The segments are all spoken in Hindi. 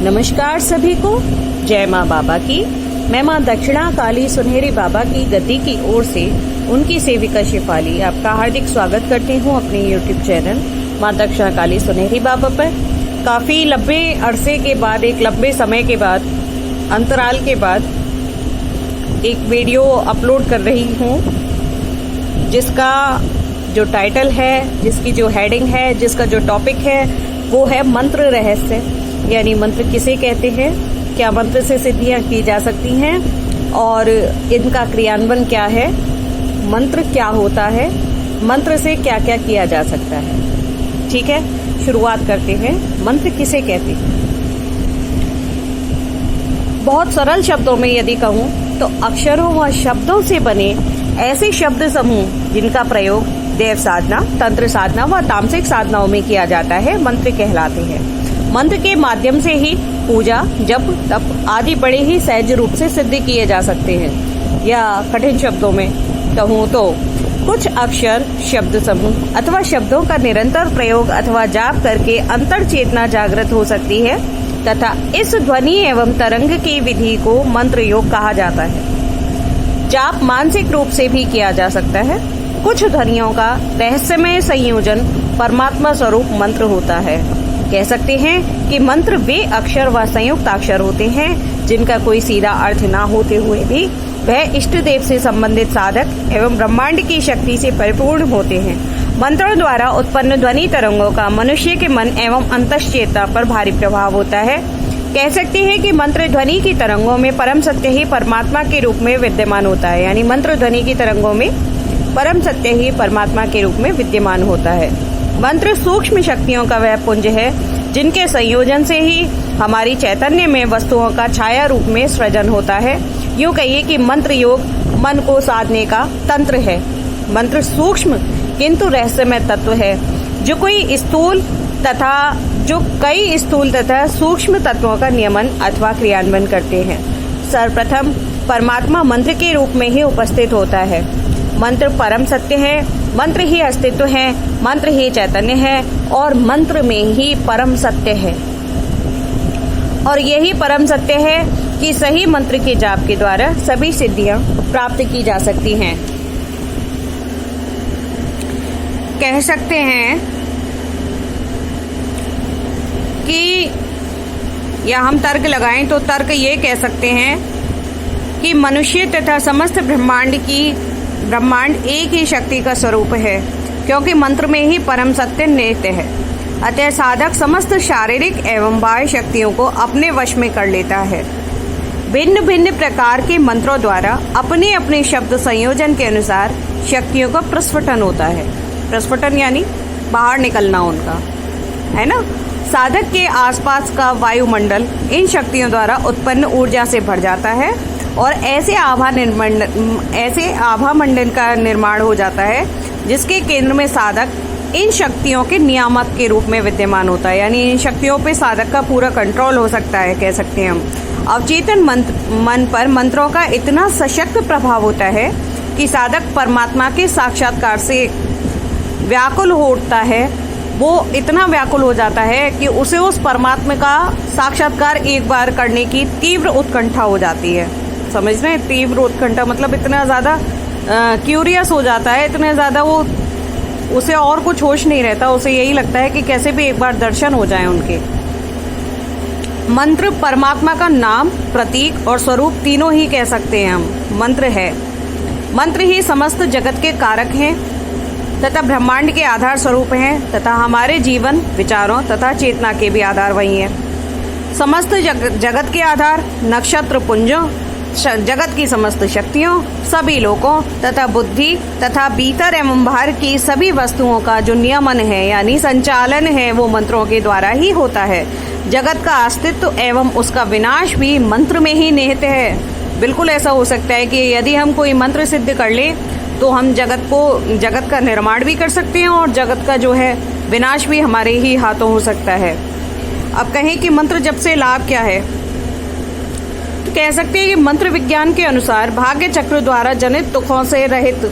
नमस्कार सभी को, जय माँ बाबा की। मैं माँ दक्षिणा काली सुनहरी बाबा की गद्दी की ओर से उनकी सेविका शेफाली आपका हार्दिक स्वागत करती हूँ अपने YouTube चैनल माँ दक्षिणा काली सुनहरी बाबा पर। काफी लंबे अरसे के बाद, एक लंबे समय के बाद, अंतराल के बाद एक वीडियो अपलोड कर रही हूँ, जिसका जो टाइटल है, जिसकी जो हेडिंग है, जिसका जो टॉपिक है वो है मंत्र रहस्य, यानी मंत्र किसे कहते हैं, क्या मंत्र से सिद्धियां की जा सकती हैं और इनका क्रियान्वयन क्या है, मंत्र क्या होता है, मंत्र से क्या क्या किया जा सकता है। ठीक है, शुरुआत करते हैं। मंत्र किसे कहते हैं? बहुत सरल शब्दों में यदि कहूँ तो अक्षरों व शब्दों से बने ऐसे शब्द समूह जिनका प्रयोग देव साधना, तंत्र साधना व तामसिक साधनाओं में किया जाता है, मंत्र कहलाते हैं। मंत्र के माध्यम से ही पूजा, जप, तप आदि बड़े ही सहज रूप से सिद्ध किए जा सकते हैं। या कठिन शब्दों में कहूँ तो कुछ अक्षर, शब्द समूह अथवा शब्दों का निरंतर प्रयोग अथवा जाप करके अंतर चेतना जागृत हो सकती है तथा इस ध्वनि एवं तरंग की विधि को मंत्र योग कहा जाता है। जाप मानसिक रूप से भी किया जा सकता है। कुछ ध्वनियों का रहस्यमय संयोजन परमात्मा स्वरूप मंत्र होता है। कह सकते हैं कि मंत्र वे अक्षर व संयुक्त अक्षर होते हैं जिनका कोई सीधा अर्थ न होते हुए भी वह इष्ट देव से संबंधित साधक एवं ब्रह्मांड की शक्ति से परिपूर्ण होते हैं। मंत्रों द्वारा उत्पन्न ध्वनि तरंगों का मनुष्य के मन एवं अंतश्चेतना पर भारी प्रभाव होता है। कह सकते हैं कि मंत्र ध्वनि की तरंगों में परम सत्य ही परमात्मा के रूप में विद्यमान होता है, यानी मंत्र ध्वनि की तरंगों में परम सत्य ही परमात्मा के रूप में विद्यमान होता है। मंत्र सूक्ष्म शक्तियों का वह पुंज है जिनके संयोजन से ही हमारी चैतन्य में वस्तुओं का छाया रूप में सृजन होता है। यूँ कहिए कि मंत्र योग मन को साधने का तंत्र है। मंत्र सूक्ष्म किंतु रहस्यमय तत्व है जो कई स्थूल तथा सूक्ष्म तत्वों का नियमन अथवा क्रियान्वयन करते हैं। सर्वप्रथम परमात्मा मंत्र के रूप में ही उपस्थित होता है। मंत्र परम सत्य है, मंत्र ही अस्तित्व है, मंत्र ही चैतन्य है और मंत्र में ही परम सत्य है। और यही परम सत्य है कि सही मंत्र के जाप के द्वारा सभी सिद्धियां प्राप्त की जा सकती हैं। कह सकते हैं कि या हम तर्क लगाएं तो तर्क ये कह सकते हैं कि मनुष्य तथा समस्त ब्रह्मांड एक ही शक्ति का स्वरूप है, क्योंकि मंत्र में ही परम सत्य निहित है। अतः साधक समस्त शारीरिक एवं बाह्य शक्तियों को अपने वश में कर लेता है। भिन्न भिन्न प्रकार के मंत्रों द्वारा अपने अपने शब्द संयोजन के अनुसार शक्तियों का प्रस्फुटन होता है। प्रस्फुटन यानी बाहर निकलना उनका, है ना। साधक के आसपास का वायुमंडल इन शक्तियों द्वारा उत्पन्न ऊर्जा से भर जाता है और ऐसे आभा मंडल का निर्माण हो जाता है जिसके केंद्र में साधक इन शक्तियों के नियामक के रूप में विद्यमान होता है, यानी इन शक्तियों पे साधक का पूरा कंट्रोल हो सकता है, कह सकते हैं हम। अवचेतन मन पर मंत्रों का इतना सशक्त प्रभाव होता है कि साधक परमात्मा के साक्षात्कार से व्याकुल हो उठता है। वो इतना व्याकुल हो जाता है कि उसे उस परमात्मा का साक्षात्कार एक बार करने की तीव्र उत्कंठा हो जाती है। समझ रहे हैं? तीव्र उत्कंठा मतलब इतना ज़्यादा क्यूरियस हो जाता है, इतना ज़्यादा वो उसे और कुछ होश नहीं रहता, उसे यही लगता है कि कैसे भी एक बार दर्शन हो जाए उनके। मंत्र परमात्मा का नाम, प्रतीक और स्वरूप तीनों ही कह सकते हैं हम। मंत्र है, मंत्र ही समस्त जगत के कारक हैं तथा ब्रह्मांड के आधार स्वरूप हैं तथा हमारे जीवन, विचारों तथा चेतना के भी आधार वही हैं। समस्त जगत के आधार, नक्षत्र पुंजों, जगत की समस्त शक्तियों, सभी लोकों तथा बुद्धि तथा भीतर एवं बाहर की सभी वस्तुओं का जो नियमन है यानी संचालन है वो मंत्रों के द्वारा ही होता है। जगत का अस्तित्व एवं उसका विनाश भी मंत्र में ही निहित है। बिल्कुल ऐसा हो सकता है कि यदि हम कोई मंत्र सिद्ध कर ले तो हम जगत का निर्माण भी कर सकते हैं और जगत का जो है विनाश भी हमारे ही हाथों हो सकता है। अब कहें कि मंत्र जप से लाभ क्या है, तो कह सकते हैं कि मंत्र विज्ञान के अनुसार भाग्य चक्र द्वारा जनित दुखों से रहित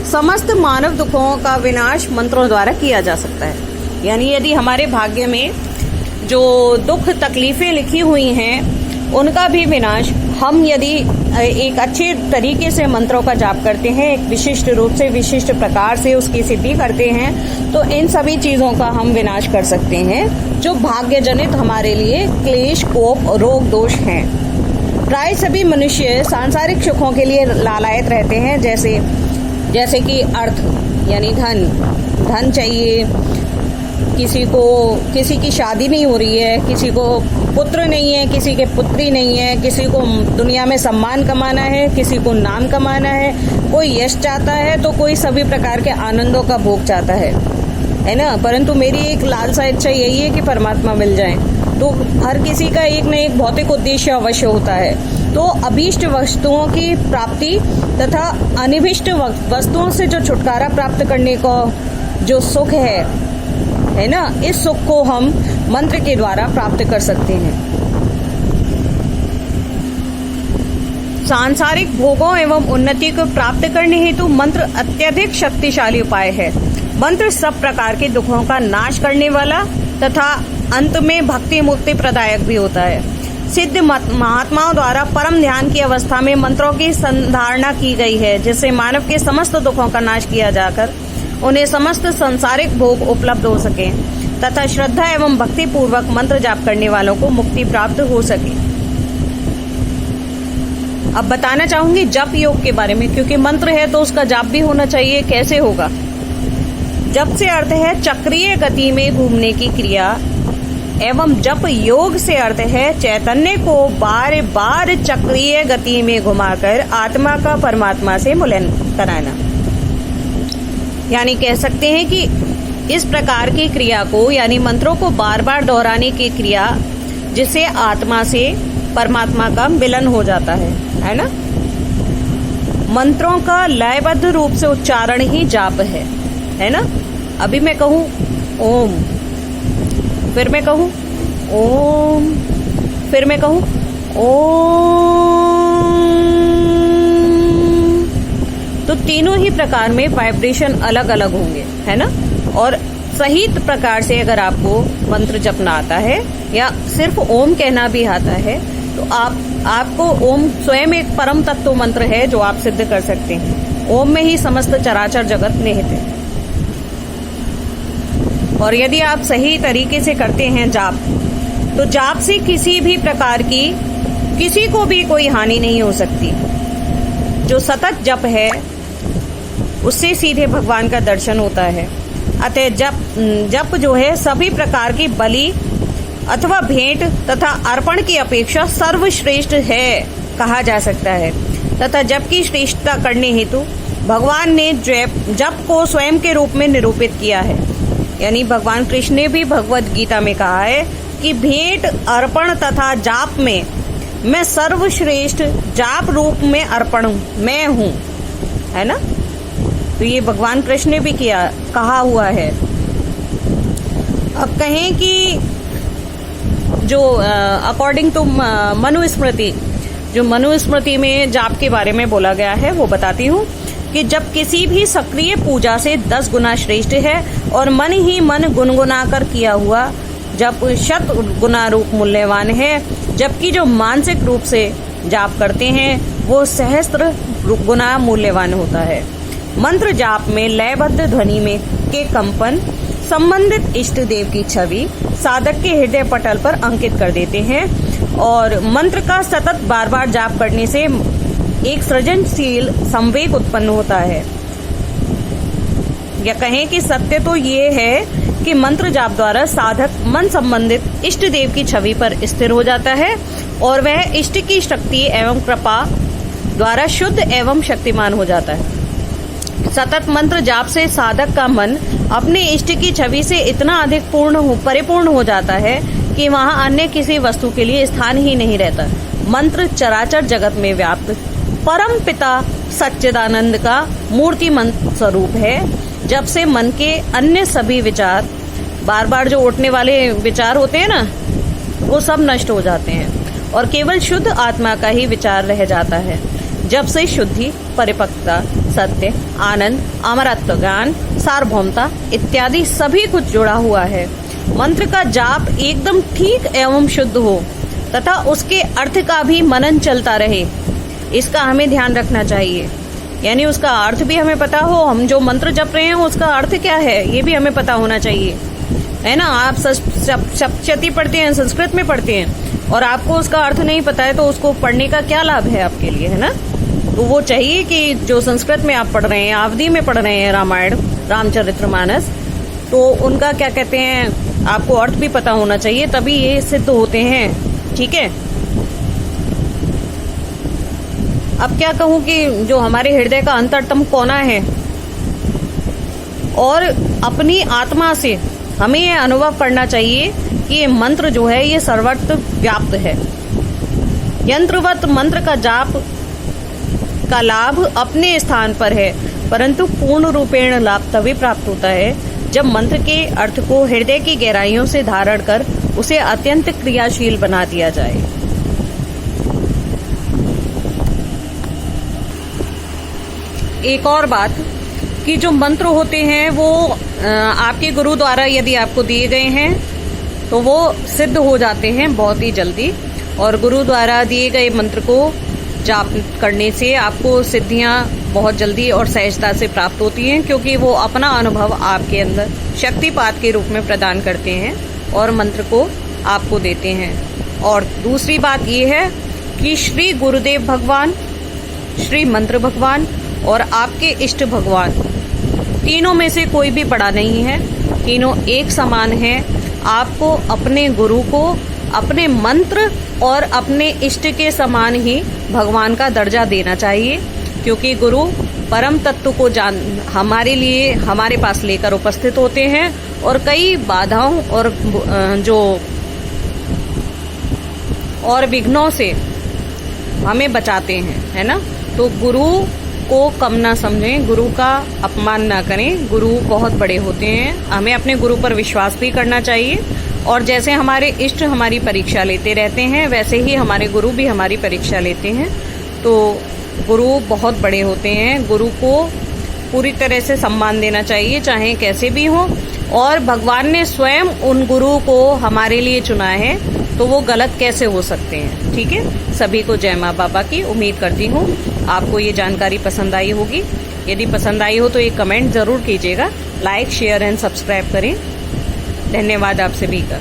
समस्त मानव दुखों का विनाश मंत्रों द्वारा किया जा सकता है। यानी यदि हमारे भाग्य में जो दुख तकलीफें लिखी हुई हैं उनका भी विनाश हम यदि एक अच्छे तरीके से मंत्रों का जाप करते हैं, एक विशिष्ट रूप से विशिष्ट प्रकार से उसकी सिद्धि करते हैं, तो इन सभी चीजों का हम विनाश कर सकते हैं जो भाग्य जनित हमारे लिए क्लेश, कोप, रोग, दोष हैं। प्राय सभी मनुष्य सांसारिक सुखों के लिए लालायत रहते हैं, जैसे कि अर्थ यानी धन चाहिए, किसी की शादी नहीं हो रही है, किसी को पुत्र नहीं है, किसी के पुत्री नहीं है, किसी को दुनिया में सम्मान कमाना है, किसी को नाम कमाना है, कोई यश चाहता है तो कोई सभी प्रकार के आनंदों का भोग चाहता है ना। परंतु मेरी एक लालसा इच्छा यही है कि परमात्मा मिल जाए। तो हर किसी का एक न एक भौतिक उद्देश्य अवश्य होता है। तो अभीष्ट वस्तुओं की प्राप्ति तथा अनिभिष्ट वस्तुओं से जो छुटकारा प्राप्त करने का जो सुख है ना, इस सुख को हम मंत्र के द्वारा प्राप्त कर सकते हैं। सांसारिक भोगों एवं उन्नति को प्राप्त करने हेतु मंत्र अत्यधिक शक्तिशाली उपाय है। मंत्र सब प्रकार के दुखों का नाश करने वाला तथा अंत में भक्ति मुक्ति प्रदायक भी होता है। सिद्ध महात्माओं द्वारा परम ध्यान की अवस्था में मंत्रों की संधारणा की गई है, जिससे मानव के समस्त दुखों का नाश किया जाकर उन्हें समस्त संसारिक भोग उपलब्ध हो सके तथा श्रद्धा एवं भक्ति पूर्वक मंत्र जाप करने वालों को मुक्ति प्राप्त हो सके। अब बताना चाहूंगी जप योग के बारे में, क्योंकि मंत्र है तो उसका जाप भी होना चाहिए। कैसे होगा? जप से अर्थ है चक्रीय गति में घूमने की क्रिया एवं जप योग से अर्थ है चैतन्य को बार बार चक्रीय गति में घुमाकर आत्मा का परमात्मा से मिलन कराना। यानी कह सकते हैं कि इस प्रकार की क्रिया को यानी मंत्रों को बार बार दोहराने की क्रिया जिससे आत्मा से परमात्मा का मिलन हो जाता है ना। मंत्रों का लयबद्ध रूप से उच्चारण ही जाप है ना। अभी मैं कहूं ओम, फिर मैं कहूं ओम, फिर मैं कहूं ओम, तो तीनों ही प्रकार में वाइब्रेशन अलग अलग होंगे, है ना। और सही प्रकार से अगर आपको मंत्र जपना आता है या सिर्फ ओम कहना भी आता है तो आपको ओम स्वयं एक परम तत्व मंत्र है जो आप सिद्ध कर सकते हैं। ओम में ही समस्त चराचर जगत निहित है। और यदि आप सही तरीके से करते हैं जाप, तो जाप से किसी भी प्रकार की किसी को भी कोई हानि नहीं हो सकती। जो सतत जप है उससे सीधे भगवान का दर्शन होता है। अतः जप जो है सभी प्रकार की बलि अथवा भेंट तथा अर्पण की अपेक्षा सर्वश्रेष्ठ है कहा जा सकता है। तथा जप की श्रेष्ठता करने हेतु भगवान ने जप को स्वयं के रूप में निरूपित किया है। यानी भगवान कृष्ण ने भी भगवत गीता में कहा है कि भेंट अर्पण तथा जाप में मैं सर्वश्रेष्ठ जाप रूप में अर्पण मैं हूँ, है ना। तो ये भगवान कृष्ण ने भी कहा हुआ है। अब कहें कि जो अकॉर्डिंग टू मनुस्मृति, जो मनुस्मृति में जाप के बारे में बोला गया है वो बताती हूँ कि जब किसी भी सक्रिय पूजा से 10 गुना श्रेष्ठ है और मन ही मन गुनगुना कर किया हुआ जब 100 गुना रूप मूल्यवान है, जबकि जो मानसिक रूप से जाप करते हैं वो सहस्त्र गुना मूल्यवान होता है। मंत्र जाप में लयबद्ध ध्वनि में के कंपन संबंधित इष्ट देव की छवि साधक के हृदय पटल पर अंकित कर देते हैं और मंत्र का सतत बार बार जाप करने से एक सृजनशील संवेग उत्पन्न होता है। या कहें कि सत्य तो ये है कि मंत्र जाप द्वारा साधक मन संबंधित इष्ट देव की छवि पर स्थिर हो जाता है और वह इष्ट की शक्ति एवं कृपा द्वारा शुद्ध एवं शक्तिमान हो जाता है। सतत मंत्र जाप से साधक का मन अपने इष्ट की छवि से इतना अधिक परिपूर्ण हो जाता है कि वहां अन्य किसी वस्तु के लिए स्थान ही नहीं रहता। मंत्र चराचर जगत में व्याप्त परम पिता सच्चिदानंद का मूर्तिमंत स्वरूप है। जब से मन के अन्य सभी विचार बार बार जो उठने वाले विचार होते हैं ना, वो सब नष्ट हो जाते हैं और केवल शुद्ध आत्मा का ही विचार रह जाता है। जब से शुद्धि, परिपक्वता, सत्य, आनंद, अमरत्व, ज्ञान, सार्वभौमता इत्यादि सभी कुछ जुड़ा हुआ है मंत्र का जाप एकदम ठीक एवं शुद्ध हो तथा उसके अर्थ का भी मनन चलता रहे, इसका हमें ध्यान रखना चाहिए। यानी उसका अर्थ भी हमें पता हो, हम जो मंत्र जप रहे हैं उसका अर्थ क्या है ये भी हमें पता होना चाहिए, है ना। आप सप्तशती पढ़ते हैं, संस्कृत में पढ़ते हैं, और आपको उसका अर्थ नहीं पता है तो उसको पढ़ने का क्या लाभ है आपके लिए, है ना। तो वो चाहिए कि जो संस्कृत में आप पढ़ रहे हैं, अवधि में पढ़ रहे हैं रामायण, रामचरितमानस, तो उनका क्या कहते हैं आपको अर्थ भी पता होना चाहिए, तभी ये सिद्ध होते हैं। ठीक है। अब क्या कहूं कि जो हमारे हृदय का अंतरतम कोना है, और अपनी आत्मा से हमें यह अनुभव करना चाहिए कि ये मंत्र जो है ये सर्वत्र व्याप्त है। यंत्रवत मंत्र का जाप का लाभ अपने स्थान पर है, परंतु पूर्ण रूपेण लाभ तभी प्राप्त होता है जब मंत्र के अर्थ को हृदय की गहराइयों से धारण कर उसे अत्यंत क्रियाशील बना दिया जाए। एक और बात कि जो मंत्र होते हैं वो आपके गुरु द्वारा यदि आपको दिए गए हैं तो वो सिद्ध हो जाते हैं बहुत ही जल्दी, और गुरु द्वारा दिए गए मंत्र को जाप करने से आपको सिद्धियां बहुत जल्दी और सहजता से प्राप्त होती हैं, क्योंकि वो अपना अनुभव आपके अंदर शक्तिपात के रूप में प्रदान करते हैं और मंत्र को आपको देते हैं। और दूसरी बात ये है कि श्री गुरुदेव भगवान, श्री मंत्र भगवान और आपके इष्ट भगवान, तीनों में से कोई भी बड़ा नहीं है, तीनों एक समान है। आपको अपने गुरु को अपने मंत्र और अपने इष्ट के समान ही भगवान का दर्जा देना चाहिए, क्योंकि गुरु परम तत्व को हमारे लिए हमारे पास लेकर उपस्थित होते हैं और कई बाधाओं और और विघ्नों से हमें बचाते हैं, है ना। तो गुरु को कम ना समझें, गुरु का अपमान ना करें, गुरु बहुत बड़े होते हैं। हमें अपने गुरु पर विश्वास भी करना चाहिए, और जैसे हमारे इष्ट हमारी परीक्षा लेते रहते हैं वैसे ही हमारे गुरु भी हमारी परीक्षा लेते हैं। तो गुरु बहुत बड़े होते हैं, गुरु को पूरी तरह से सम्मान देना चाहिए चाहे कैसे भी हो, और भगवान ने स्वयं उन गुरु को हमारे लिए चुना है तो वो गलत कैसे हो सकते हैं। ठीक है। सभी को जय माँ बाबा की। उम्मीद करती हूँ आपको ये जानकारी पसंद आई होगी। यदि पसंद आई हो तो एक कमेंट जरूर कीजिएगा, लाइक शेयर एंड सब्सक्राइब करें। धन्यवाद आप सभी का।